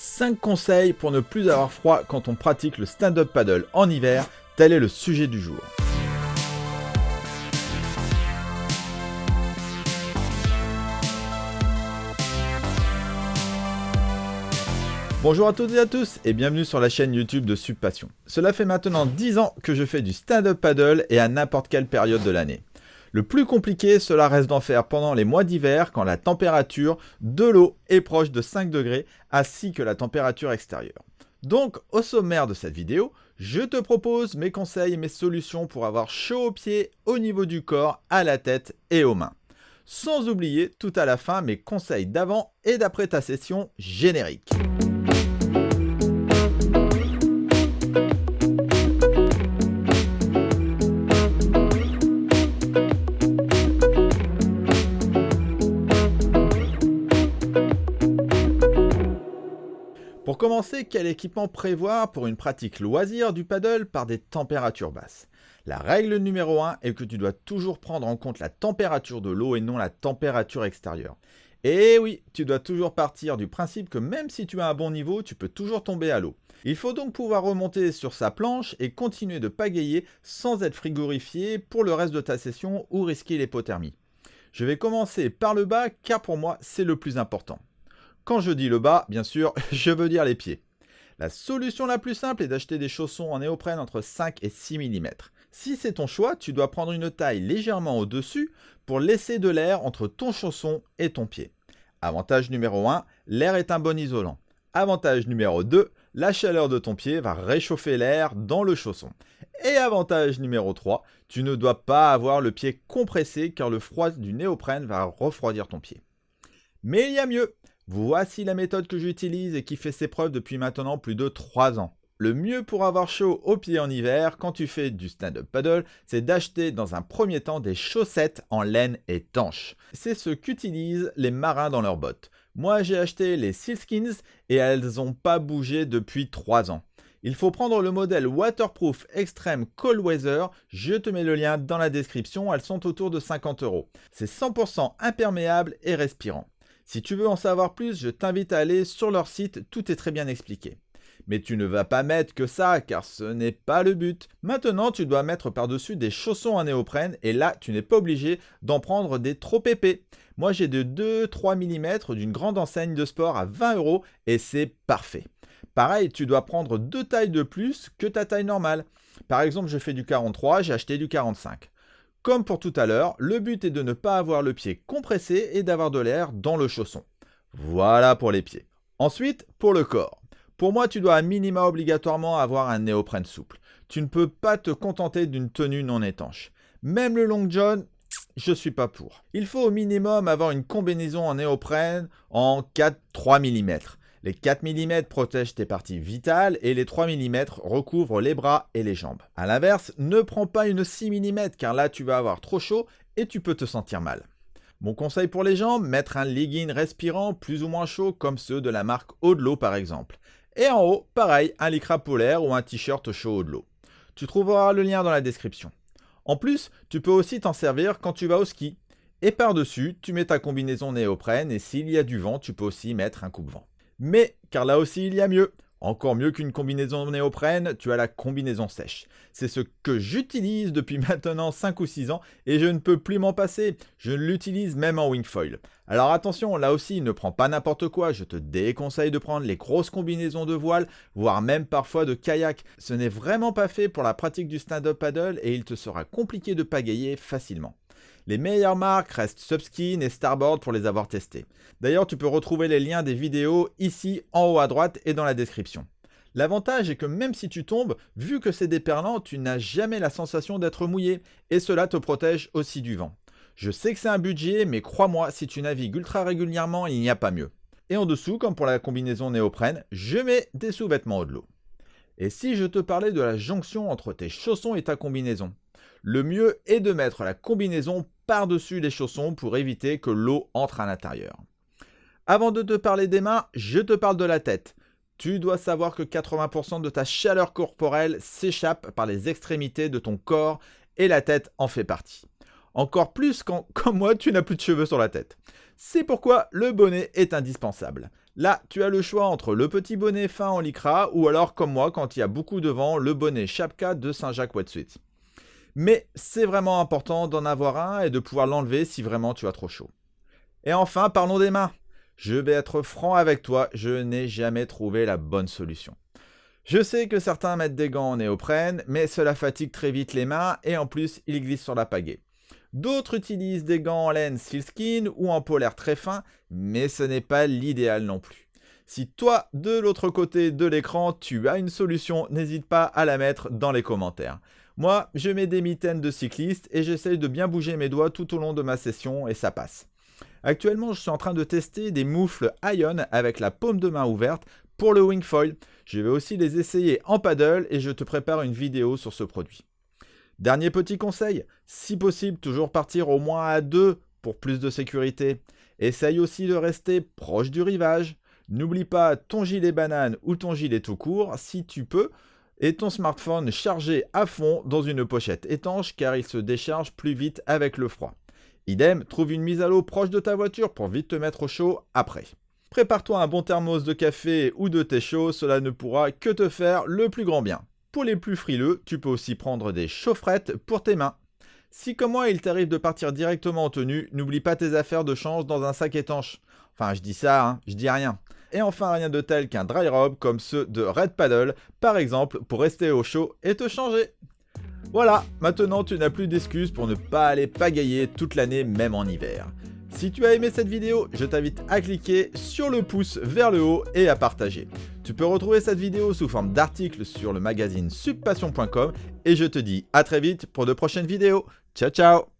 5 conseils pour ne plus avoir froid quand on pratique le stand-up paddle en hiver, tel est le sujet du jour. Bonjour à toutes et à tous et bienvenue sur la chaîne YouTube de Subpassion. Cela fait maintenant 10 ans que je fais du stand-up paddle et à n'importe quelle période de l'année. Le plus compliqué, cela reste d'en faire pendant les mois d'hiver quand la température de l'eau est proche de 5 degrés ainsi que la température extérieure. Donc, au sommaire de cette vidéo, je te propose mes conseils et mes solutions pour avoir chaud aux pieds, au niveau du corps, à la tête et aux mains. Sans oublier tout à la fin mes conseils d'avant et d'après ta session générique. Pour commencer, quel équipement prévoir pour une pratique loisir du paddle par des températures basses? La règle numéro 1 est que tu dois toujours prendre en compte la température de l'eau et non la température extérieure. Et oui, tu dois toujours partir du principe que même si tu as un bon niveau, tu peux toujours tomber à l'eau. Il faut donc pouvoir remonter sur sa planche et continuer de pagayer sans être frigorifié pour le reste de ta session ou risquer l'hypothermie. Je vais commencer par le bas car pour moi c'est le plus important. Quand je dis le bas, bien sûr, je veux dire les pieds. La solution la plus simple est d'acheter des chaussons en néoprène entre 5 et 6 mm. Si c'est ton choix, tu dois prendre une taille légèrement au-dessus pour laisser de l'air entre ton chausson et ton pied. Avantage numéro 1, l'air est un bon isolant. Avantage numéro 2, la chaleur de ton pied va réchauffer l'air dans le chausson. Et avantage numéro 3, tu ne dois pas avoir le pied compressé car le froid du néoprène va refroidir ton pied. Mais il y a mieux. Voici la méthode que j'utilise et qui fait ses preuves depuis maintenant plus de 3 ans. Le mieux pour avoir chaud aux pieds en hiver quand tu fais du stand-up paddle, c'est d'acheter dans un premier temps des chaussettes en laine étanche. C'est ce qu'utilisent les marins dans leurs bottes. Moi j'ai acheté les Sealskins et elles n'ont pas bougé depuis 3 ans. Il faut prendre le modèle Waterproof Extreme Cold Weather, je te mets le lien dans la description, elles sont autour de 50 €. C'est 100% imperméable et respirant. Si tu veux en savoir plus, je t'invite à aller sur leur site, tout est très bien expliqué. Mais tu ne vas pas mettre que ça, car ce n'est pas le but. Maintenant, tu dois mettre par-dessus des chaussons en néoprène, et là, tu n'es pas obligé d'en prendre des trop épais. Moi, j'ai de 2-3 mm d'une grande enseigne de sport à 20 €, et c'est parfait. Pareil, tu dois prendre 2 tailles de plus que ta taille normale. Par exemple, je fais du 43, j'ai acheté du 45. Comme pour tout à l'heure, le but est de ne pas avoir le pied compressé et d'avoir de l'air dans le chausson. Voilà pour les pieds. Ensuite, pour le corps. Pour moi, tu dois à minima obligatoirement avoir un néoprène souple. Tu ne peux pas te contenter d'une tenue non étanche. Même le long john, je suis pas pour. Il faut au minimum avoir une combinaison en néoprène en 4-3 mm. Les 4 mm protègent tes parties vitales et les 3 mm recouvrent les bras et les jambes. A l'inverse, ne prends pas une 6 mm car là tu vas avoir trop chaud et tu peux te sentir mal. Mon conseil pour les jambes, mettre un legging respirant plus ou moins chaud comme ceux de la marque Odlo par exemple. Et en haut, pareil, un lycra polaire ou un t-shirt chaud Odlo. Tu trouveras le lien dans la description. En plus, tu peux aussi t'en servir quand tu vas au ski. Et par-dessus, tu mets ta combinaison néoprène et s'il y a du vent, tu peux aussi mettre un coupe-vent. Mais, car là aussi il y a mieux, encore mieux qu'une combinaison néoprène, tu as la combinaison sèche. C'est ce que j'utilise depuis maintenant 5 ou 6 ans et je ne peux plus m'en passer. Je l'utilise même en wingfoil. Alors attention, là aussi ne prends pas n'importe quoi, je te déconseille de prendre les grosses combinaisons de voile, voire même parfois de kayak. Ce n'est vraiment pas fait pour la pratique du stand-up paddle et il te sera compliqué de pagayer facilement. Les meilleures marques restent Subskin et Starboard pour les avoir testés. D'ailleurs, tu peux retrouver les liens des vidéos ici en haut à droite et dans la description. L'avantage est que même si tu tombes, vu que c'est déperlant, tu n'as jamais la sensation d'être mouillé et cela te protège aussi du vent. Je sais que c'est un budget, mais crois-moi, si tu navigues ultra régulièrement, il n'y a pas mieux. Et en dessous, comme pour la combinaison néoprène, je mets des sous-vêtements Odlo. Et si je te parlais de la jonction entre tes chaussons et ta combinaison? Le mieux est de mettre la combinaison par-dessus les chaussons pour éviter que l'eau entre à l'intérieur. Avant de te parler des mains, je te parle de la tête. Tu dois savoir que 80% de ta chaleur corporelle s'échappe par les extrémités de ton corps et la tête en fait partie. Encore plus quand, comme moi, tu n'as plus de cheveux sur la tête. C'est pourquoi le bonnet est indispensable. Là, tu as le choix entre le petit bonnet fin en lycra ou alors, comme moi, quand il y a beaucoup de vent, le bonnet Chapka de Saint-Jacques Wetsuit. Mais c'est vraiment important d'en avoir un et de pouvoir l'enlever si vraiment tu as trop chaud. Et enfin, parlons des mains. Je vais être franc avec toi, je n'ai jamais trouvé la bonne solution. Je sais que certains mettent des gants en néoprène, mais cela fatigue très vite les mains et en plus, ils glissent sur la pagaie. D'autres utilisent des gants en laine sealskin ou en polaire très fin, mais ce n'est pas l'idéal non plus. Si toi, de l'autre côté de l'écran, tu as une solution, n'hésite pas à la mettre dans les commentaires. Moi, je mets des mitaines de cycliste et j'essaye de bien bouger mes doigts tout au long de ma session et ça passe. Actuellement, je suis en train de tester des moufles Ion avec la paume de main ouverte pour le wingfoil. Je vais aussi les essayer en paddle et je te prépare une vidéo sur ce produit. Dernier petit conseil, si possible, toujours partir au moins à 2 pour plus de sécurité. Essaye aussi de rester proche du rivage. N'oublie pas ton gilet banane ou ton gilet tout court si tu peux et ton smartphone chargé à fond dans une pochette étanche car il se décharge plus vite avec le froid. Idem, trouve une mise à l'eau proche de ta voiture pour vite te mettre au chaud après. Prépare-toi un bon thermos de café ou de thé chaud, cela ne pourra que te faire le plus grand bien. Pour les plus frileux, tu peux aussi prendre des chaufferettes pour tes mains. Si comme moi il t'arrive de partir directement en tenue, n'oublie pas tes affaires de change dans un sac étanche. Enfin je dis ça, hein, je dis rien. Et enfin rien de tel qu'un dry robe comme ceux de Red Paddle, par exemple pour rester au chaud et te changer. Voilà, maintenant tu n'as plus d'excuses pour ne pas aller pagayer toute l'année même en hiver. Si tu as aimé cette vidéo, je t'invite à cliquer sur le pouce vers le haut et à partager. Tu peux retrouver cette vidéo sous forme d'article sur le magazine subpassion.com et je te dis à très vite pour de prochaines vidéos. Ciao ciao!